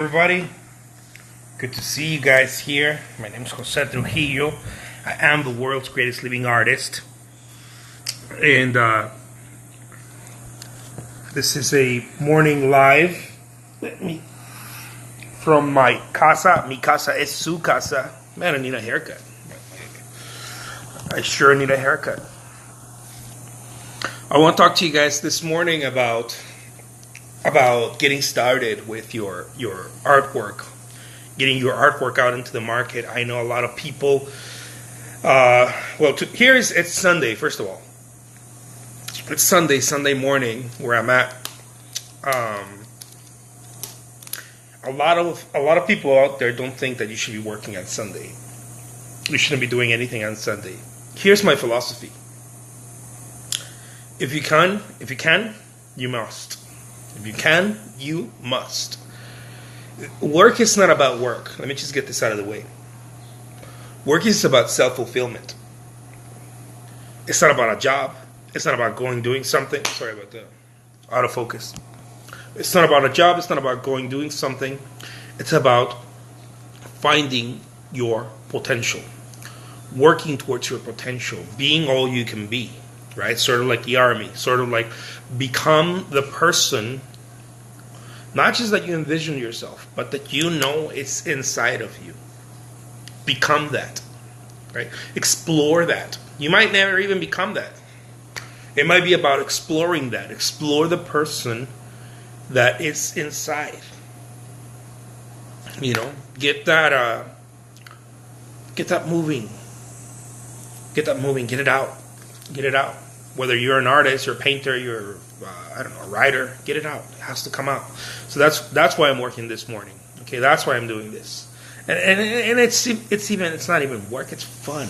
Everybody, good to see you guys here. My name is Jose Trujillo. I am the world's greatest living artist, and this is a morning live. Let me from my casa. Mi casa es su casa. Man, I need a haircut. I sure need a haircut. I want to talk to you guys this morning about getting started with your artwork, getting your artwork out into the market. I know a lot of people. It's Sunday. First of all, it's Sunday morning where I'm at. A lot of people out there don't think that you should be working on Sunday. You shouldn't be doing anything on Sunday. Here's my philosophy. If you can, you must. If you can, you must. Work is not about work. Let me just get this out of the way. Work is about self-fulfillment. It's not about a job. It's not about doing something. Sorry about the autofocus. It's not about a job. It's not about doing something. It's about finding your potential. Working towards your potential. Being all you can be. Right? Sort of like the army. Sort of like become the person, not just that you envision yourself, but that you know it's inside of you. Become that. Right? Explore that. You might never even become that. It might be about exploring that. Explore the person that is inside. You know, get that moving. Get that moving. Get it out. Get it out. Whether you're an artist, you're a painter, you're a writer, get it out. It has to come out. So that's why I'm working this morning. Okay, that's why I'm doing this. And it's not even work. It's fun.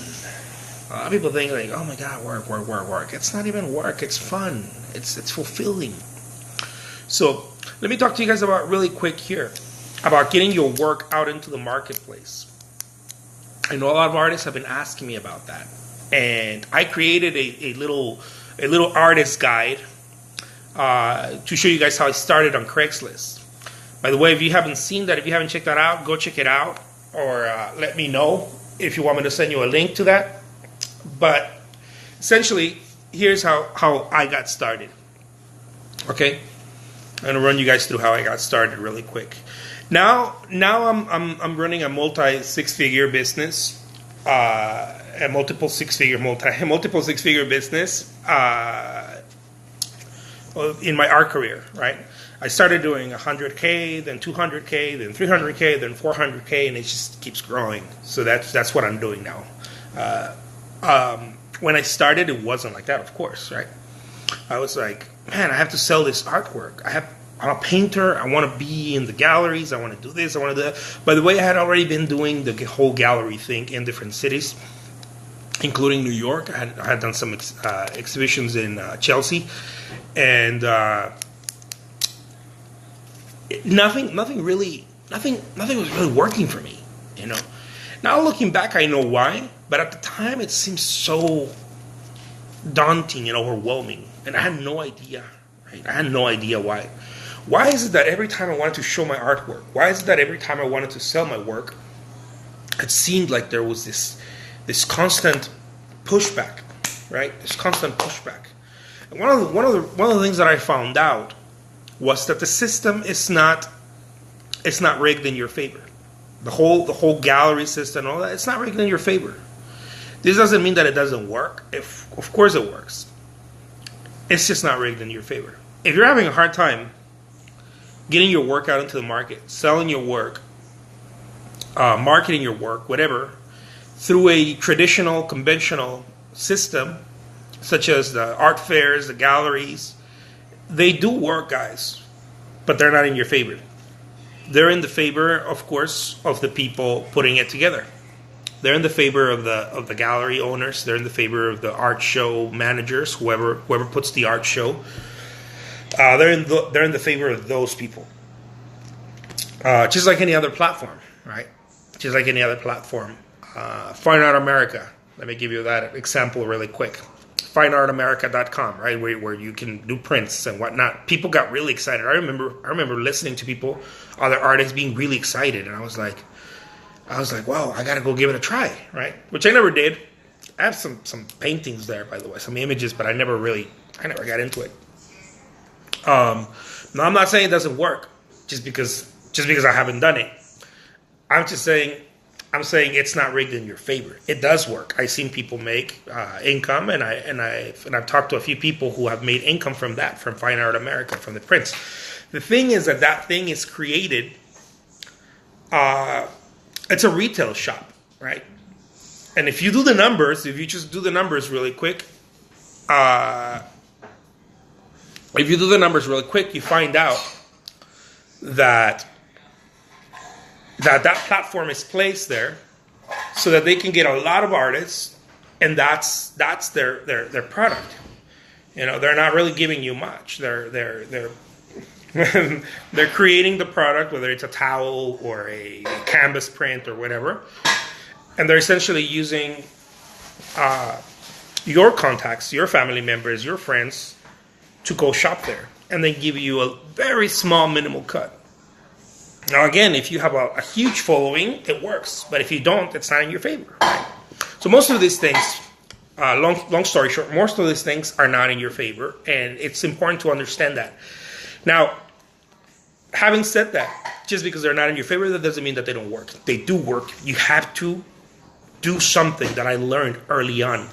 A lot of people think like, oh my God, work. It's not even work. It's fun. It's fulfilling. So let me talk to you guys about really quick here about getting your work out into the marketplace. I know a lot of artists have been asking me about that. And I created a little artist guide to show you guys how I started on Craigslist. By the way, if you haven't seen that, if you haven't checked that out, go check it out, or let me know if you want me to send you a link to that. But essentially, here's how I got started. Okay, I'm gonna run you guys through how I got started really quick. Now I'm running a multi six-figure business. A multiple six-figure business in my art career, right? I started doing 100K, then 200K, then 300K, then 400K, and it just keeps growing. So that's what I'm doing now. When I started, it wasn't like that, of course, right? I was like, man, I have to sell this artwork. I'm a painter. I want to be in the galleries. I want to do this. I want to do that. By the way, I had already been doing the whole gallery thing in different cities, including New York. I had done some exhibitions in Chelsea, and nothing was really working for me. You know. Now looking back, I know why, but at the time it seemed so daunting and overwhelming, and I had no idea. Right? I had no idea why. Why is it that every time I wanted to show my artwork, why is it that every time I wanted to sell my work, it seemed like there was this constant pushback, right? This constant pushback. And one of the things that I found out was that the system is not rigged in your favor. The whole gallery system, all that, it's not rigged in your favor. This doesn't mean that it doesn't work. Of course it works. It's just not rigged in your favor. If you're having a hard time getting your work out into the market, selling your work, marketing your work, whatever, through a traditional, conventional system, such as the art fairs, the galleries, they do work, guys, but they're not in your favor. They're in the favor, of course, of the people putting it together. They're in the favor of the gallery owners. They're in the favor of the art show managers, whoever puts the art show. They're in the favor of those people. Just like any other platform, right? Just like any other platform. Fine Art America. Let me give you that example really quick. fineartamerica.com, right, where you can do prints and whatnot. People got really excited. I remember listening to people, other artists being really excited, and I was like, wow, I gotta go give it a try, right? Which I never did. I have some paintings there, by the way, some images, but I never got into it. Now I'm not saying it doesn't work just because I haven't done it. I'm saying it's not rigged in your favor. It does work. I've seen people make income, and I've talked to a few people who have made income from that, from Fine Art America, from the prints. The thing is that thing is created. It's a retail shop, right? And if you just do the numbers really quick, you find out that platform is placed there so that they can get a lot of artists, and that's their product. You know, they're not really giving you much. They're creating the product, whether it's a towel or a canvas print or whatever, and they're essentially using your contacts, your family members, your friends to go shop there, and they give you a very small minimal cut. Now, again, if you have a huge following, it works. But if you don't, it's not in your favor. Right? So most of these things, long story short, most of these things are not in your favor. And it's important to understand that. Now, having said that, just because they're not in your favor, that doesn't mean that they don't work. They do work. You have to do something that I learned early on.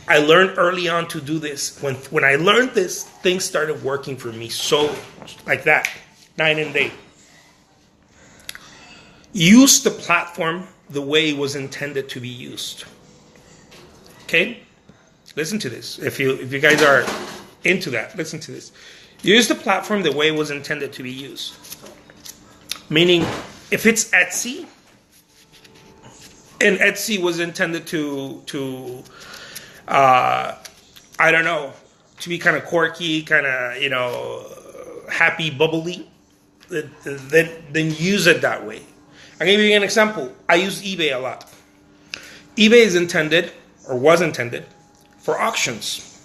I learned early on to do this. When I learned this, things started working for me so like that, night and day. Use the platform the way it was intended to be used. Okay? Listen to this. If you guys are into that, listen to this. Use the platform the way it was intended to be used. Meaning, if it's Etsy, and Etsy was intended to I don't know, to be kind of quirky, kind of, happy, bubbly, then use it that way. I'll give you an example. I use eBay a lot. eBay is intended, or was intended, for auctions,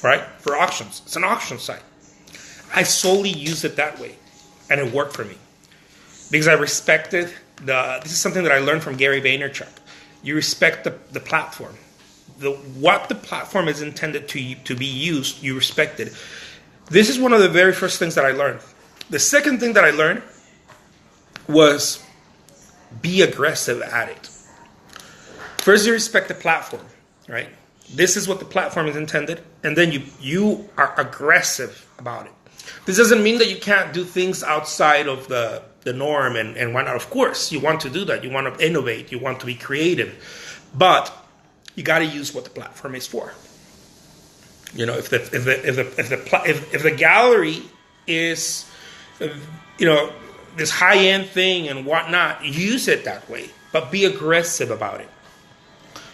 right? For auctions. It's an auction site. I solely use it that way, and it worked for me. Because I respected this is something that I learned from Gary Vaynerchuk. You respect the platform. What the platform is intended to be used, you respect it. This is one of the very first things that I learned. The second thing that I learned was be aggressive at it. First, you respect the platform, right? This is what the platform is intended, and then you are aggressive about it. This doesn't mean that you can't do things outside of the norm and whatnot. Of course, you want to do that. You want to innovate. You want to be creative. But you got to use what the platform is for. You know, if the gallery is, this high-end thing and whatnot, use it that way, but be aggressive about it.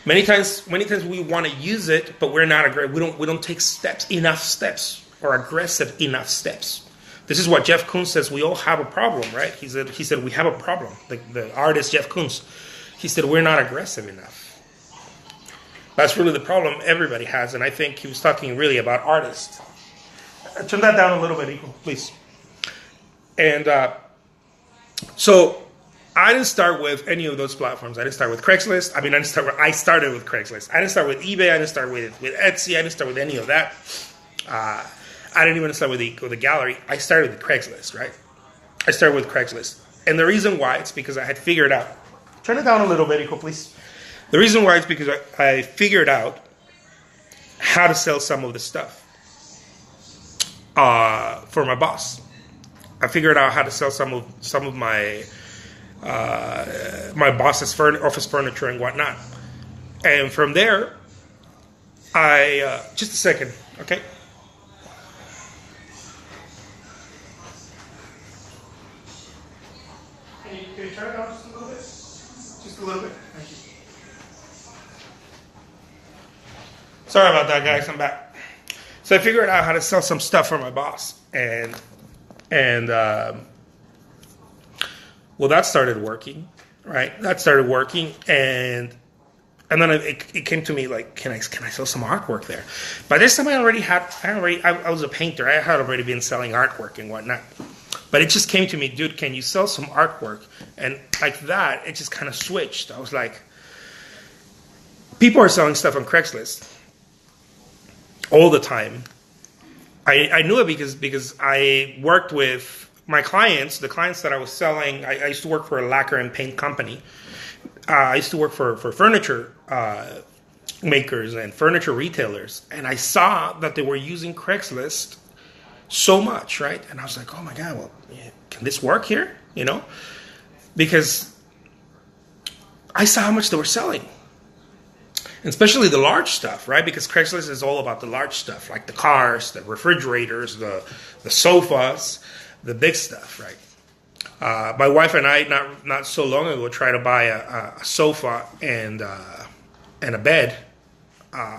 Many times we want to use it, but we're not aggressive. We don't take enough steps, or aggressive enough steps. This is what Jeff Koons says. We all have a problem, right? He said we have a problem. The artist Jeff Koons, he said we're not aggressive enough. That's really the problem everybody has, and I think he was talking really about artists. Turn that down a little bit, Equal, please. And so I didn't start with any of those platforms. I didn't start with Craigslist. I started with Craigslist. I didn't start with eBay. I didn't start with Etsy. I didn't start with any of that. I didn't even start with the gallery. I started with Craigslist, right? I started with Craigslist. And the reason why, it's because I had figured out. Turn it down a little bit, Equal, please. The reason why is because I figured out how to sell some of the stuff for my boss. I figured out how to sell some of my boss's office furniture and whatnot. And from there, I just a second, okay? Can you turn it on just a little bit? Just a little bit. Thank you. Sorry about that, guys. I'm back. So I figured out how to sell some stuff for my boss, and well, that started working, right? That started working, and And then it came to me like, can I sell some artwork there? By this time, I was a painter. I had already been selling artwork and whatnot. But it just came to me, dude, can you sell some artwork? And like that, it just kind of switched. I was like, people are selling stuff on Craigslist all the time. I knew it because I worked with my clients, the clients that I was selling. I used to work for a lacquer and paint company. I used to work for furniture makers and furniture retailers. And I saw that they were using Craigslist so much, right? And I was like, oh my God, well, yeah, can this work here? You know? Because I saw how much they were selling. And especially the large stuff, right? Because Craigslist is all about the large stuff, like the cars, the refrigerators, the sofas, the big stuff, right? My wife and I, not so long ago, tried to buy a sofa and a bed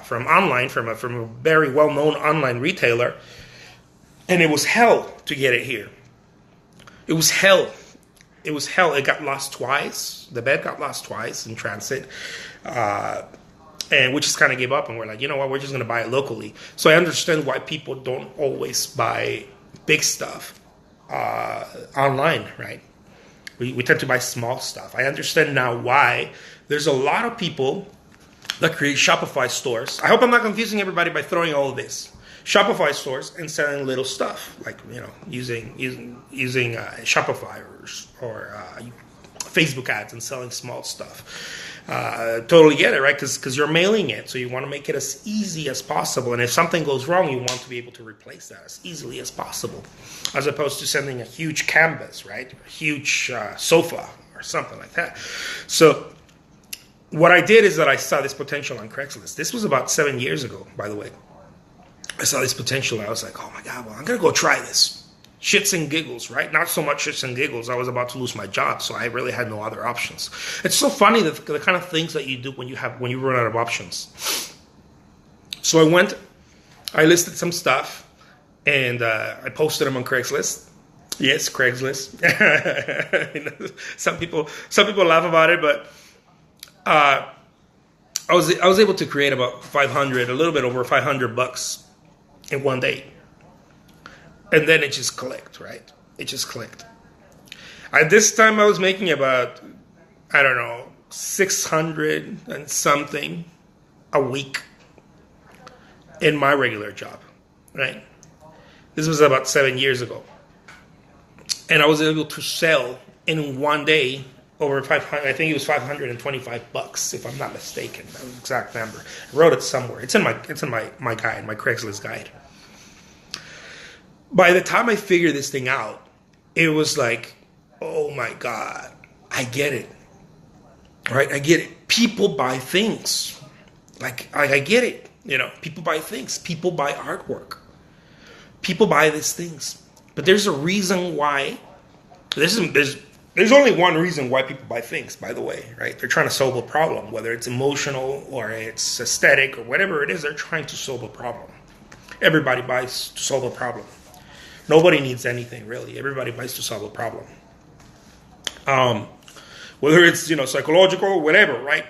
from a very well-known online retailer. And it was hell to get it here. It was hell. It was hell. It got lost twice. The bed got lost twice in transit. And we just kind of gave up. And we're like, you know what? We're just going to buy it locally. So I understand why people don't always buy big stuff online, right? We tend to buy small stuff. I understand now why there's a lot of people that create Shopify stores. I hope I'm not confusing everybody by throwing all of this. Shopify stores and selling little stuff, like, you know, using Shopify or Facebook ads and selling small stuff. Totally get it, right? Because you're mailing it, so you want to make it as easy as possible. And if something goes wrong, you want to be able to replace that as easily as possible, as opposed to sending a huge canvas, right? A huge sofa or something like that. So what I did is that I saw this potential on Craigslist. This was about 7 years ago, by the way. I saw this potential. I was like, oh my God, well, I'm going to go try this. Shits and giggles, right? Not so much shits and giggles. I was about to lose my job, so I really had no other options. It's so funny, the kind of things that you do when you run out of options. So I listed some stuff, and I posted them on Craigslist. Yes, Craigslist. Some people laugh about it, but I was able to create about a little bit over $500 in one day. And then it just clicked, right? It just clicked. At this time, I was making about, I don't know, 600 and something a week in my regular job, right? This was about 7 years ago. And I was able to sell in one day over 500, I think it was $525, if I'm not mistaken. That was the exact number. I wrote it somewhere. It's in my guide, my Craigslist guide. By the time I figured this thing out, it was like, oh my God, I get it. Right? I get it. People buy things. Like, I get it. You know, people buy things. People buy artwork. People buy these things. But there's a reason why. There's only one reason why people buy things, by the way, right? They're trying to solve a problem, whether it's emotional or it's aesthetic or whatever it is, they're trying to solve a problem. Everybody buys to solve a problem. Nobody needs anything, really. Everybody buys to solve a problem. Whether it's, psychological or whatever, right?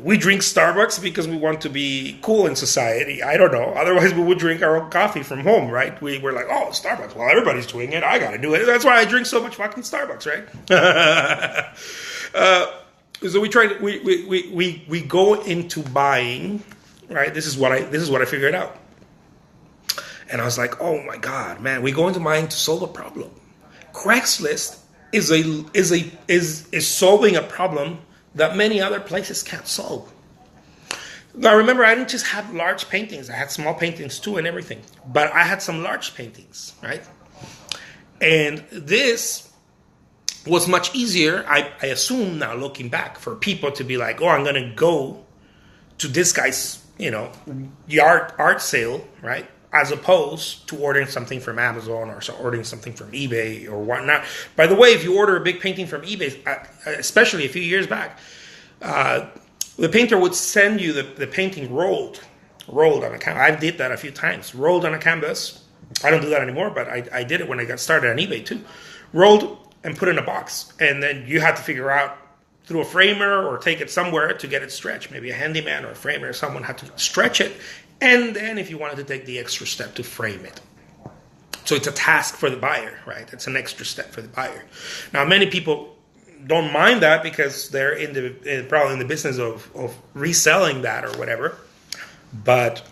We drink Starbucks because we want to be cool in society. I don't know. Otherwise, we would drink our own coffee from home, right? We're like, oh, Starbucks. Well, everybody's doing it. I got to do it. That's why I drink so much fucking Starbucks, right? So we go into buying, right? This is what I figured out. And I was like, oh my God, man, we go into buying to solve a problem. Craigslist is solving a problem that many other places can't solve. Now, remember, I didn't just have large paintings. I had small paintings too and everything. But I had some large paintings, right? And this was much easier, I assume now looking back, for people to be like, oh, I'm going to go to this guy's, yard art sale, right? As opposed to ordering something from Amazon or ordering something from eBay or whatnot. By the way, if you order a big painting from eBay, especially a few years back, the painter would send you the painting rolled on a canvas. I did that a few times. Rolled on a canvas. I don't do that anymore, but I did it when I got started on eBay too. Rolled and put in a box. And then you had to figure out through a framer or take it somewhere to get it stretched. Maybe a handyman or a framer or someone had to stretch it. And then if you wanted to take the extra step to frame it. So it's a task for the buyer, right? It's an extra step for the buyer. Now, many people don't mind that because they're probably in the business of reselling that or whatever. But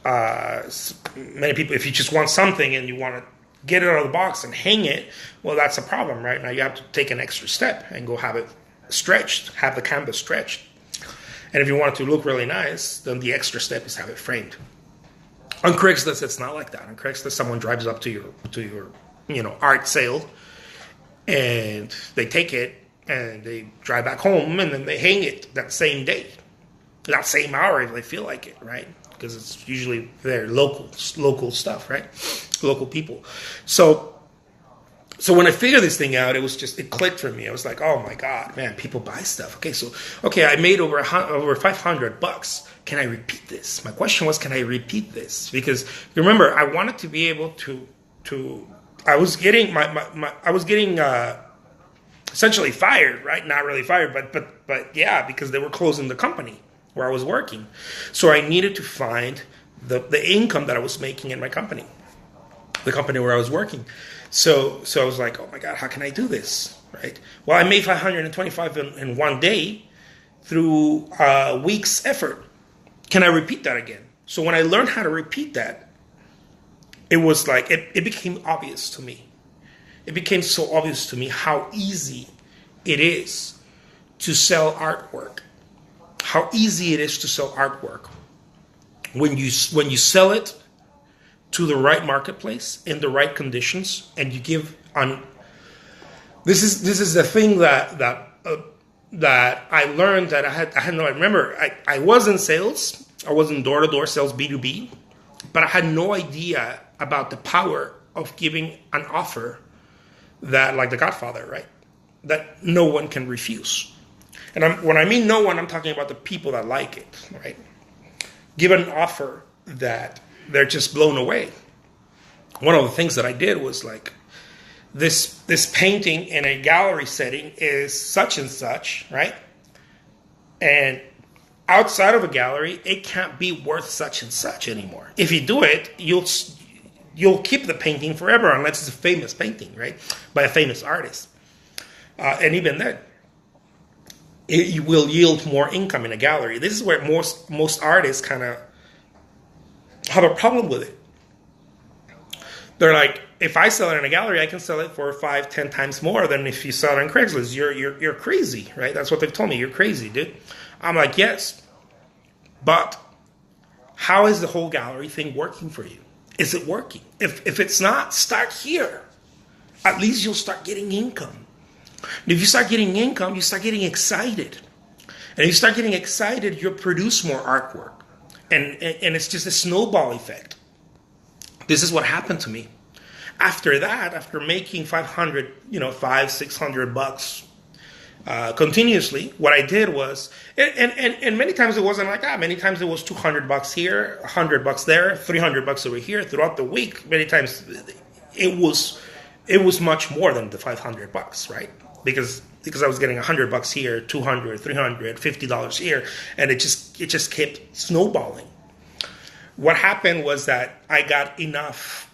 many people, if you just want something and you want to get it out of the box and hang it, well, that's a problem, right? Now you have to take an extra step and go have it stretched, have the canvas stretched. And if you want it to look really nice, then the extra step is have it framed. On Craigslist, it's not like that. On Craigslist, someone drives up to your art sale, and they take it and they drive back home, and then they hang it that same day, that same hour if they feel like it, right? Because it's usually their local stuff, right? Local people. So when I figured this thing out, it clicked for me. I was like, oh my God, man, people buy stuff. Okay, I made over $500. Can I repeat this? My question was, can I repeat this? Because remember, I wanted to be able to I was getting essentially fired, right? Not really fired, but yeah, because they were closing the company where I was working. So I needed to find the income that I was making in my company, the company where I was working. So I was like, oh my God, how can I do this, right? Well, I made $525 in one day through a week's effort. Can I repeat that again? So when I learned how to repeat that, it was like, it became obvious to me. It became so obvious to me how easy it is to sell artwork. How easy it is to sell artwork when you sell it to the right marketplace in the right conditions, and you give on. This is the thing that I learned that I had no. I remember I was in sales. I was in door-to-door sales, B2B, but I had no idea about the power of giving an offer that, like The Godfather, right? That no one can refuse. And when I mean no one, I'm talking about the people that like it, right? Give an offer that they're just blown away. One of the things that I did was like, this painting in a gallery setting is such and such, right? And outside of a gallery, it can't be worth such and such anymore. If you do it, you'll keep the painting forever unless it's a famous painting, right? By a famous artist. And even then, it will yield more income in a gallery. This is where most artists kind of have a problem with it. They're like, if I sell it in a gallery, I can sell it for 5-10 times more than if you sell it on Craigslist. You're crazy, right? That's what they've told me. You're crazy, dude. I'm like, yes, but how is the whole gallery thing working for you? Is it working? If it's not, start here. At least you'll start getting income. And if you start getting income, you start getting excited. And if you start getting excited, you'll produce more artwork. And it's just a snowball effect. This is what happened to me. After that, after making $600 continuously, what I did was, and many times it wasn't like that. Many times it was $200 here, $100 there, $300 over here. Throughout the week, many times it was much more than the $500, right? Because I was getting $100 here, $200, $300, $50 here, and it just kept snowballing. What happened was that I got enough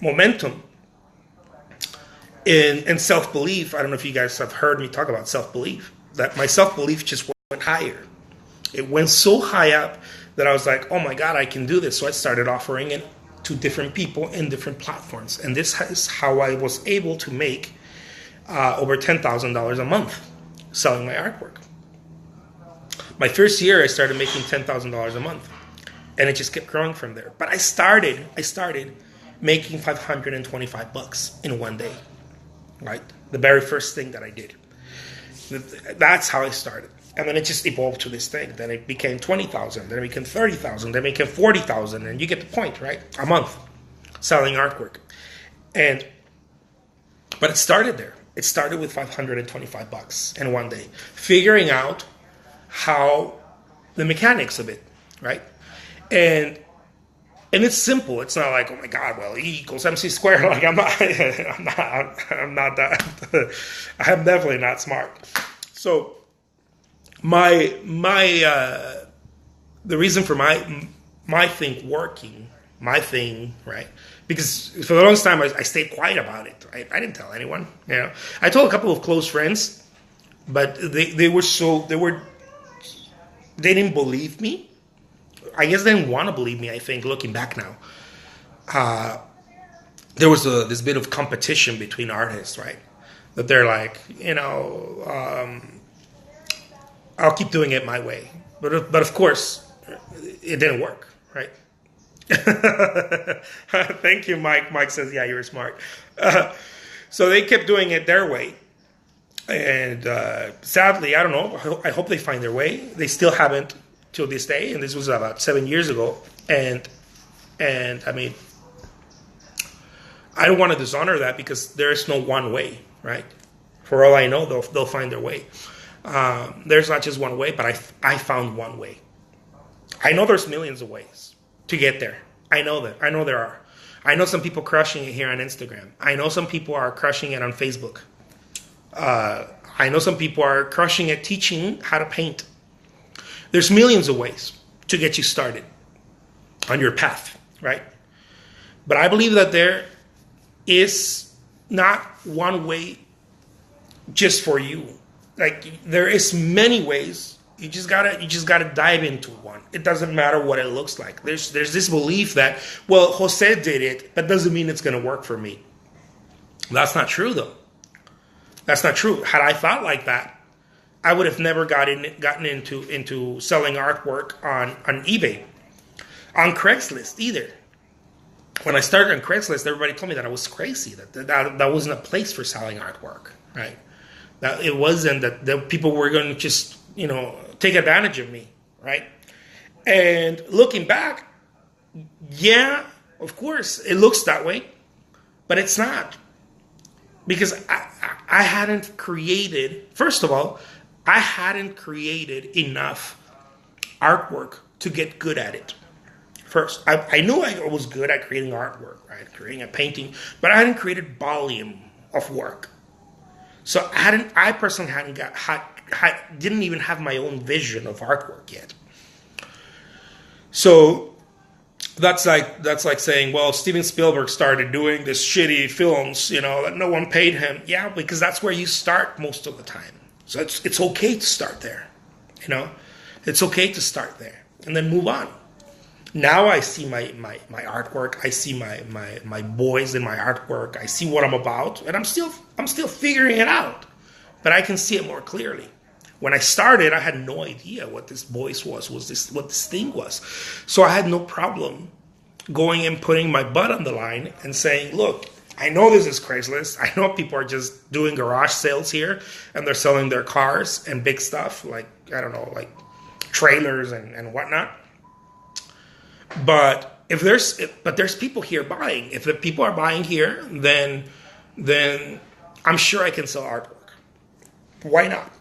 momentum in self-belief. I don't know if you guys have heard me talk about self-belief, that my self-belief just went higher. It went so high up that I was like, oh my God, I can do this. So I started offering it to different people in different platforms. And this is how I was able to make over $10,000 a month selling my artwork. My first year, I started making $10,000 a month. And it just kept growing from there. But I started making $525 in one day, right? The very first thing that I did. That's how I started. And then it just evolved to this thing. Then it became $20,000. Then it became $30,000. Then it became $40,000. And you get the point, right? A month selling artwork. But it started there. It started with $525 in one day. Figuring out how the mechanics of it, right? And it's simple. It's not like, oh my God, well, E equals MC squared. Like I'm not that. I'm definitely not smart. So my the reason for my thing working, my thing, right? Because for the longest time I stayed quiet about it. Right? I didn't tell anyone. You know, I told a couple of close friends, but they didn't believe me. I guess they didn't want to believe me. I think looking back now, there was this bit of competition between artists, right? That they're like, I'll keep doing it my way, but of course, it didn't work, right? Thank you, Mike. Mike says, "Yeah, you're smart." So they kept doing it their way, and sadly, I don't know. I hope they find their way. They still haven't till this day, and this was about 7 years ago. And I mean, I don't want to dishonor that because there is no one way, right? For all I know, they'll find their way. There's not just one way, but I found one way. I know there's millions of ways to get there. I know that. I know there are. I know some people crushing it here on Instagram. I know some people are crushing it on Facebook. I know some people are crushing it teaching how to paint. There's millions of ways to get you started on your path, right? But I believe that there is not one way just for you. Like there is many ways. You just gotta dive into one. It doesn't matter what it looks like. There's this belief that, well, Jose did it, but doesn't mean it's gonna work for me. That's not true though. That's not true. Had I thought like that, I would have never gotten into selling artwork on eBay, on Craigslist either. When I started on Craigslist, everybody told me that I was crazy. That wasn't a place for selling artwork, right? That it wasn't that people were going to just take advantage of me, right? And looking back, yeah, of course, it looks that way, but it's not. Because I hadn't created, first of all, I hadn't created enough artwork to get good at it. First, I knew I was good at creating artwork, right? Creating a painting, but I hadn't created volume of work. So I personally didn't even have my own vision of artwork yet. So that's like saying, well, Steven Spielberg started doing this shitty films, that no one paid him. Yeah, because that's where you start most of the time. So it's okay to start there, It's okay to start there and then move on. Now I see my artwork. I see my boys in my artwork. I see what I'm about, and I'm still figuring it out, but I can see it more clearly. When I started, I had no idea what this voice was what this thing was. So I had no problem going and putting my butt on the line and saying, look, I know this is Craigslist. I know people are just doing garage sales here and they're selling their cars and big stuff like, I don't know, like trailers and whatnot. But there's people here buying. If the people are buying here, then I'm sure I can sell artwork. Why not?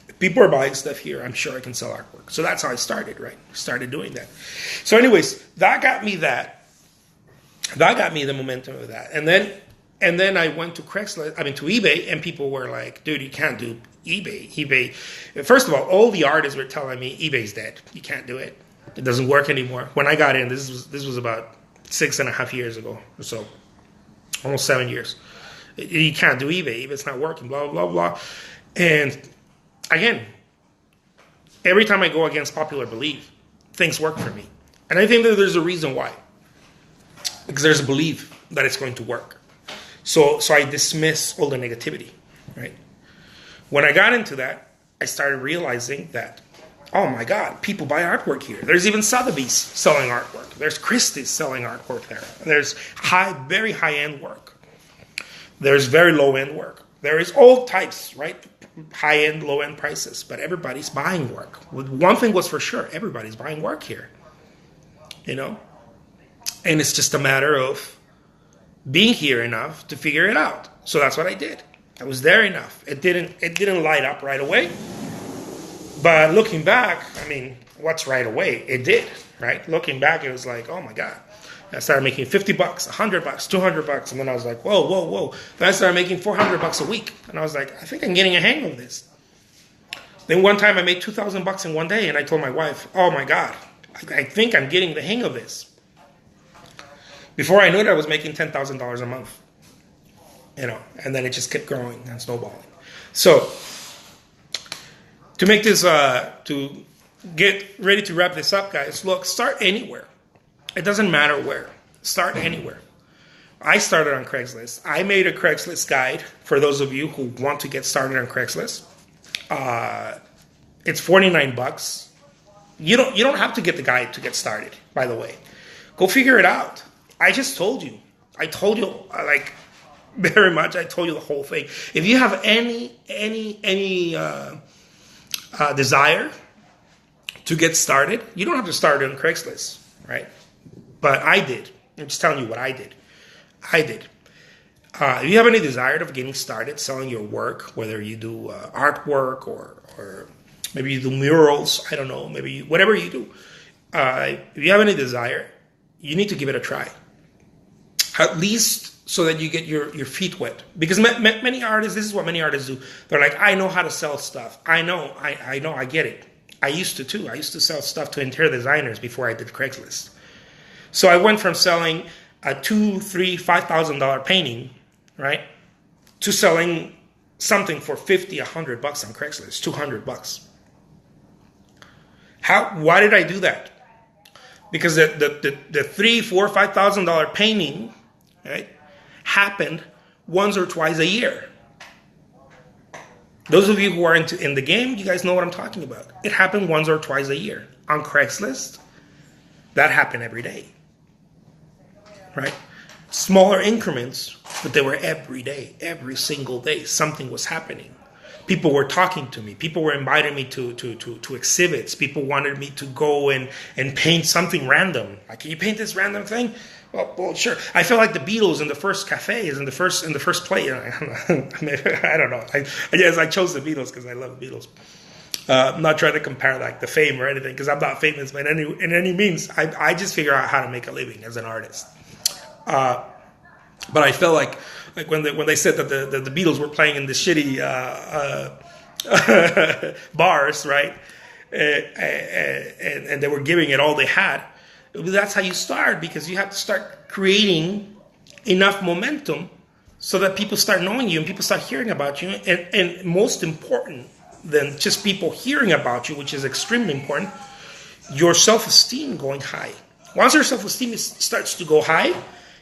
If people are buying stuff here, I'm sure I can sell artwork. So that's how I started, right? Started doing that. So anyways, that got me the momentum of that. And then I went to to eBay, and people were like, dude, you can't do eBay. eBay. First of all the artists were telling me eBay's dead. You can't do it. It doesn't work anymore. When I got in, this was about 6.5 years ago or so, almost 7 years. You can't do eBay. It's not working, blah, blah, blah. And again, every time I go against popular belief, things work for me. And I think that there's a reason why. Because there's a belief that it's going to work. So I dismiss all the negativity, right? When I got into that, I started realizing that, oh my God, people buy artwork here. There's even Sotheby's selling artwork. There's Christie's selling artwork there. There's very high-end work. There's very low-end work. There is all types, right? High-end, low-end prices. But everybody's buying work. One thing was for sure, everybody's buying work here. And it's just a matter of being here enough to figure it out. So that's what I did. I was there enough. It didn't light up right away. But looking back, I mean, what's right away? It did, right? Looking back, it was like, oh my God. I started making $50, $100, $200, and then I was like, whoa. Then I started making $400 a week, and I was like, I think I'm getting a hang of this. Then one time I made $2,000 in one day, and I told my wife, "Oh my God, I think I'm getting the hang of this." Before I knew it, I was making $10,000 a month. And then it just kept growing and snowballing. So, to make this, to get ready to wrap this up, guys, look, start anywhere. It doesn't matter where. Start anywhere. I started on Craigslist. I made a Craigslist guide for those of you who want to get started on Craigslist. It's $49. You don't have to get the guide to get started, by the way. Go figure it out. I just told you. I told you, like, very much. I told you the whole thing. If you have any desire to get started, you don't have to start on Craigslist, right? But I did. I'm just telling you what I did. If you have any desire of getting started selling your work, whether you do artwork or maybe you do murals, I don't know, maybe whatever you do, if you have any desire, you need to give it a try. At least so that you get your feet wet. Because many artists, this is what many artists do. They're like, I know how to sell stuff. I know, I get it. I used to too. I used to sell stuff to interior designers before I did Craigslist. So I went from selling a $2,000, $3,000, $5,000 painting, right, to selling something for $50, $100 on Craigslist, $200. Why did I do that? Because the $3,000, $4,000, $5,000 painting, right, happened once or twice a year. Those of you who are in the game, you guys know what I'm talking about. It happened once or twice a year. On Craigslist, that happened every day. Right? Smaller increments, but they were every day, every single day. Something was happening. People were talking to me. People were inviting me to exhibits. People wanted me to go and paint something random. Like, can you paint this random thing? Well, sure. I feel like the Beatles in the first cafes, in the first play. I don't know. I chose the Beatles because I love the Beatles. I'm not trying to compare like the fame or anything because I'm not famous by in any means. I just figure out how to make a living as an artist. But I felt like when they said that the Beatles were playing in the shitty bars, right? And they were giving it all they had. That's how you start, because you have to start creating enough momentum so that people start knowing you and people start hearing about you. And most important than just people hearing about you, which is extremely important, your self-esteem going high. Once your self-esteem starts to go high,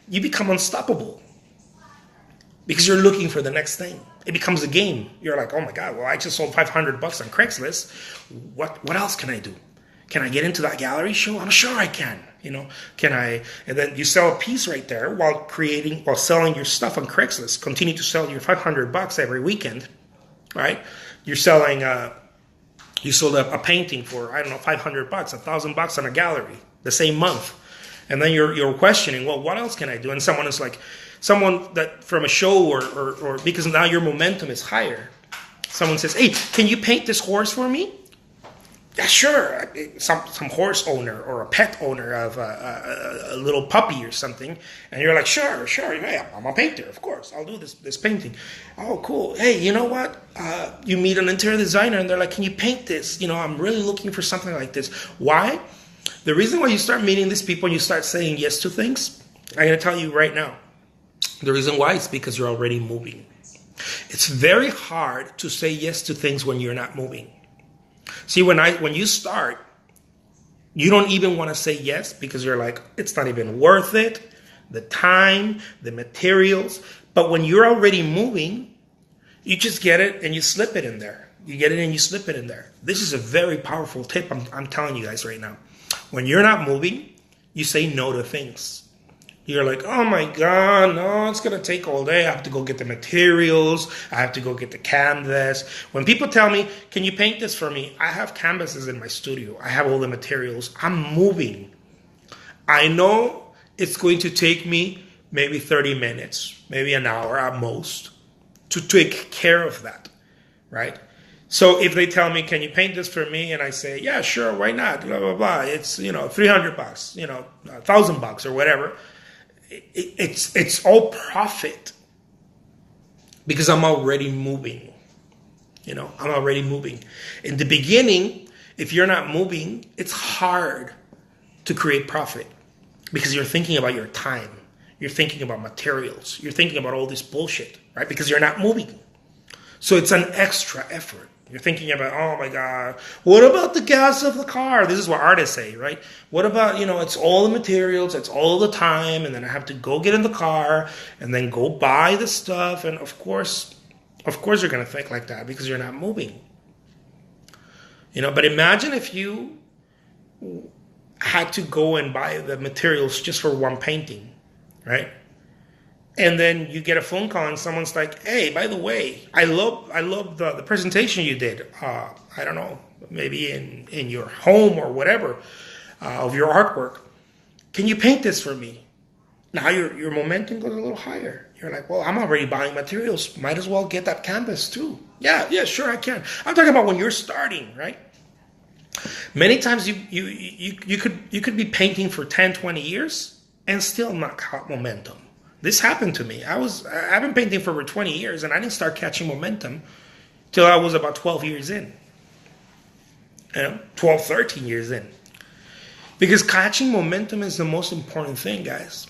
you become unstoppable because you're looking for the next thing. It becomes a game. You're like, oh my God, well, I just sold $500 on Craigslist. What else can I do? Can I get into that gallery show? I'm sure I can. Can I? And then you sell a piece right there while selling your stuff on Craigslist. Continue to sell your $500 every weekend, right? You're selling. You sold a painting for, I don't know, $500, $1,000 on a gallery the same month, and then you're questioning, well, what else can I do? And someone that from a show or because now your momentum is higher. Someone says, hey, can you paint this horse for me? Yeah, sure. Some horse owner or a pet owner of a little puppy or something, and you're like, sure, yeah, I'm a painter, of course, I'll do this painting. Oh, cool. Hey, you know what? You meet an interior designer, and they're like, can you paint this? I'm really looking for something like this. Why? The reason why you start meeting these people and you start saying yes to things, I'm going to tell you right now. The reason why is because you're already moving. It's very hard to say yes to things when you're not moving. See, when you start, you don't even want to say yes because you're like, it's not even worth it, the time, the materials. But when you're already moving, you just get it and you slip it in there. You get it and you slip it in there. This is a very powerful tip I'm telling you guys right now. When you're not moving, you say no to things. You're like, oh my God, no, it's going to take all day. I have to go get the materials. I have to go get the canvas. When people tell me, can you paint this for me? I have canvases in my studio. I have all the materials. I'm moving. I know it's going to take me maybe 30 minutes, maybe an hour at most to take care of that, right? So if they tell me, can you paint this for me? And I say, yeah, sure, why not? Blah, blah, blah. It's, $300, $1,000 or whatever. It's all profit because I'm already moving. I'm already moving. In the beginning, if you're not moving, it's hard to create profit because you're thinking about your time. You're thinking about materials. You're thinking about all this bullshit, right? Because you're not moving. So it's an extra effort. You're thinking about, oh my God, what about the gas of the car? This is what artists say, right? What about, it's all the materials, it's all the time, and then I have to go get in the car and then go buy the stuff. And of course you're going to think like that because you're not moving. But imagine if you had to go and buy the materials just for one painting, right? And then you get a phone call and someone's like, hey, by the way, I love the presentation you did. I don't know, maybe in your home or whatever, of your artwork. Can you paint this for me? Now your momentum goes a little higher. You're like, well, I'm already buying materials. Might as well get that canvas too. Yeah, sure, I can. I'm talking about when you're starting, right? Many times you could be painting for 10, 20 years and still not have momentum. This happened to me. I've been painting for over 20 years and I didn't start catching momentum till I was about 12 years in. 12, 13 years in. Because catching momentum is the most important thing, guys.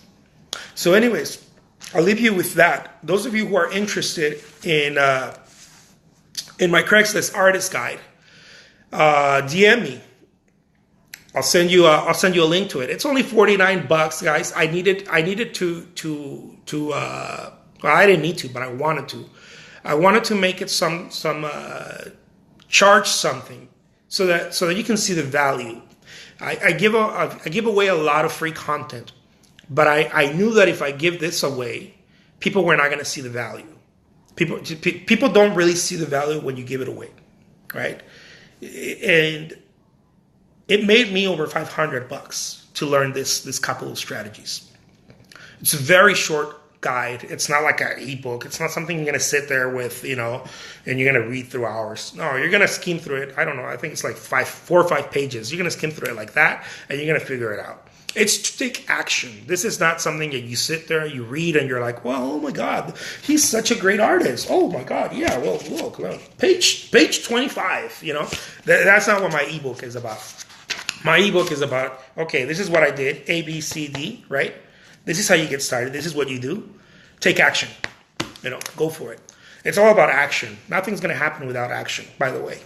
So anyways, I'll leave you with that. Those of you who are interested in my Craigslist artist guide, DM me. I'll send you a link to it. It's only $49, guys. I needed to well, I didn't need to, but I wanted to. I wanted to make it some charge something so that you can see the value. I give away a lot of free content, but I knew that if I give this away, people were not going to see the value. People don't really see the value when you give it away, right? And it made me over $500 to learn this couple of strategies. It's a very short guide. It's not like an ebook. It's not something you're going to sit there with, and you're going to read through hours. No, you're going to skim through it. I don't know. I think it's like 4 or 5 pages. You're going to skim through it like that, and you're going to figure it out. It's to take action. This is not something that you sit there, you read, and you're like, well, oh my God, he's such a great artist. Oh my God, yeah, well, look, page 25, That's not what my ebook is about. My ebook is about, okay, this is what I did, A, B, C, D, right? This is how you get started. This is what you do. Take action. Go for it. It's all about action. Nothing's going to happen without action, by the way.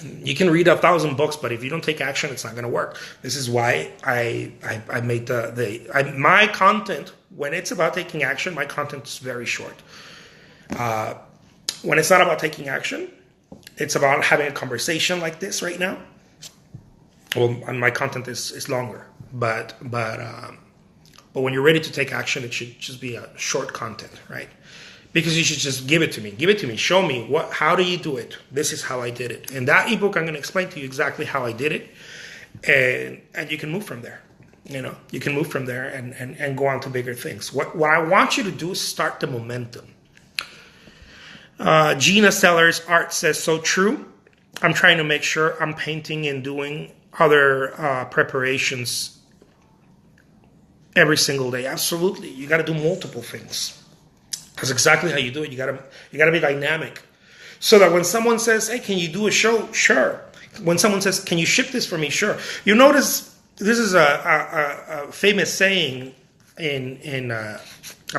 You can read 1,000 books, but if you don't take action, it's not going to work. This is why I made my content, when it's about taking action, my content is very short. When it's not about taking action, it's about having a conversation like this right now. Well, and my content is longer, but when you're ready to take action, it should just be a short content, right? Because you should just give it to me. Give it to me. Show me how do you do it? This is how I did it. In that ebook, I'm going to explain to you exactly how I did it, and you can move from there. You can move from there and go on to bigger things. What I want you to do is start the momentum. Gina Seller's art says so true. I'm trying to make sure I'm painting and doing other preparations every single day. Absolutely. You got to do multiple things. That's exactly how you do it. You gotta be dynamic. So that when someone says, hey, can you do a show? Sure. When someone says, can you ship this for me? Sure. You notice this is a famous saying in a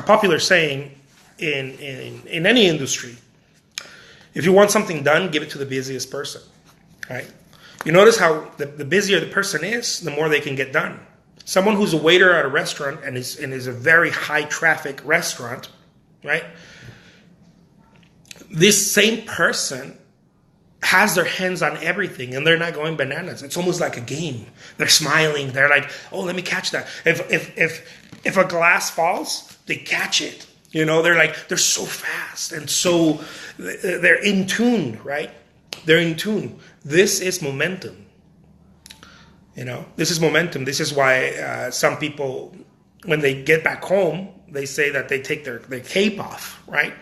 popular saying in any industry. If you want something done, give it to the busiest person. Right? You notice how the busier the person is, the more they can get done. Someone who's a waiter at a restaurant and is a very high traffic restaurant, right? This same person has their hands on everything and they're not going bananas. It's almost like a game. They're smiling. They're like, oh, let me catch that. If a glass falls, they catch it. They're so fast and so they're in tune, right? They're in tune. This is momentum. This is momentum. This is why some people, when they get back home, they say that they take their cape off, right?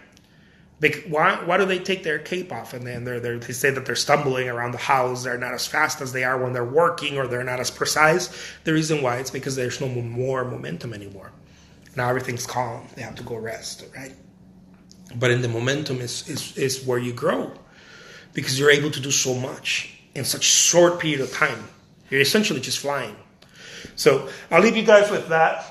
Why do they take their cape off? And then they say that they're stumbling around the house. They're not as fast as they are when they're working, or they're not as precise. The reason why is because there's no more momentum anymore. Now everything's calm. They have to go rest, right? But in the momentum is where you grow. because you're able to do so much in such a short period of time. You're essentially just flying. So I'll leave you guys with that.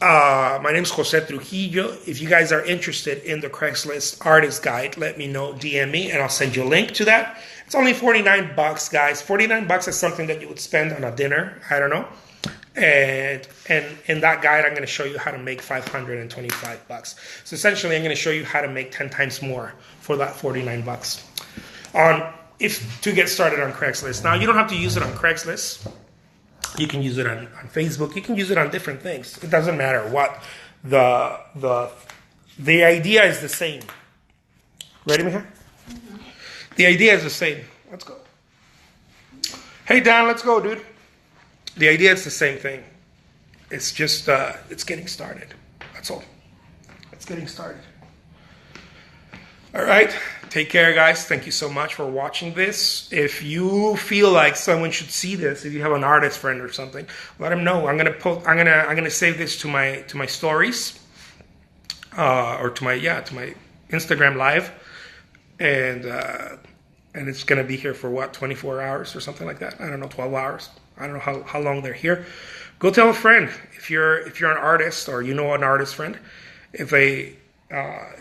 My name is Jose Trujillo. If you guys are interested in the Craigslist artist guide, let me know, DM me, and I'll send you a link to that. It's only $49, guys. $49 is something that you would spend on a dinner. I don't know. And in that guide, I'm going to show you how to make $525. So essentially, I'm going to show you how to make 10 times more for that $49 if to get started on Craigslist. Now, you don't have to use it on Craigslist. You can use it on Facebook. You can use it on different things. It doesn't matter what. The idea is the same. Ready, Mija? Mm-hmm. The idea is the same. Let's go. Hey, Dan, let's go, dude. The idea is the same thing. It's just, it's getting started. That's all. It's getting started. All right. Take care, guys. Thank you so much for watching this. If you feel like someone should see this, if you have an artist friend or something, let them know. I'm gonna save this to my stories, or to my Instagram live, and it's gonna be here for what, 24 hours or something like that. I don't know, 12 hours. I don't know how long they're here. Go tell a friend if you're an artist or you know an artist friend, if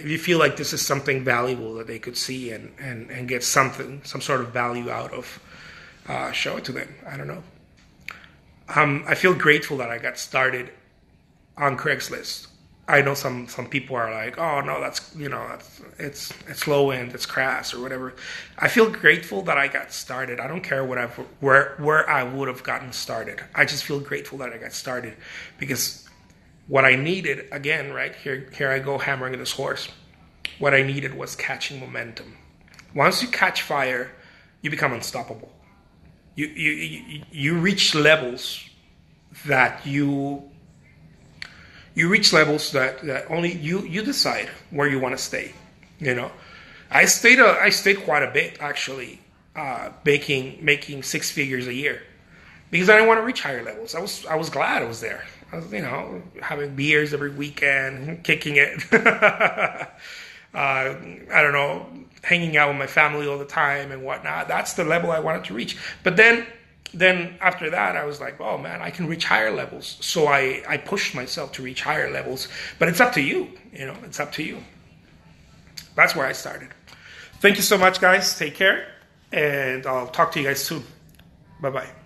you feel like this is something valuable that they could see and get some sort of value out of, show it to them. I don't know. I feel grateful that I got started on Craigslist. I know some people are like, oh no, it's low end, it's crass or whatever. I feel grateful that I got started. I don't care where I would have gotten started. I just feel grateful that I got started, because what I needed, again, right here I go hammering this horse. What I needed was catching momentum. Once you catch fire, you become unstoppable. You reach levels that that only you decide where you want to stay. You know, I stayed quite a bit actually, making 6 figures a year, because I didn't want to reach higher levels. I was glad I was there. I was, having beers every weekend, kicking it. I don't know, hanging out with my family all the time and whatnot. That's the level I wanted to reach. But then after that, I was like, oh man, I can reach higher levels. So I pushed myself to reach higher levels. But it's up to you. It's up to you. That's where I started. Thank you so much, guys. Take care. And I'll talk to you guys soon. Bye-bye.